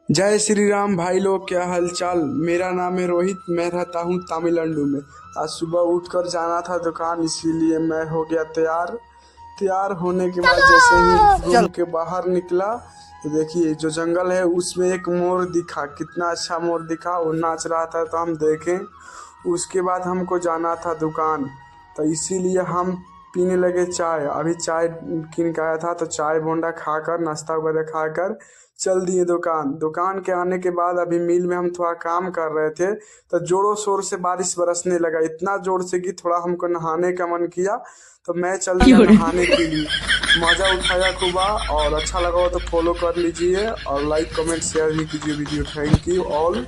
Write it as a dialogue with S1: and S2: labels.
S1: जय श्री राम भाई लोग, क्या हालचाल। मेरा नाम है रोहित, मैं रहता हूँ तमिलनाडु में। आज सुबह उठकर जाना था दुकान, इसीलिए मैं हो गया तैयार होने के बाद जैसे ही रूम के बाहर निकला तो देखिए जो जंगल है उसमें एक मोर दिखा। कितना अच्छा मोर दिखा, वो नाच रहा था तो हम देखें। उसके बाद हमको जाना था दुकान, तो इसीलिए हम पीने लगे चाय। अभी चाय किन के आया था तो चाय बोंडा खाकर, नाश्ता वगैरह खाकर चल दिए दुकान के आने के बाद अभी मिल में हम थोड़ा काम कर रहे थे तो जोरों शोर से बारिश बरसने लगा, इतना जोर से कि थोड़ा हमको नहाने का मन किया तो मैं चल दिया नहाने के लिए। मज़ा उठाया खूब, और अच्छा लगा हो तो फॉलो कर लीजिए और लाइक कमेंट शेयर भी कीजिए वीडियो। Thank you all.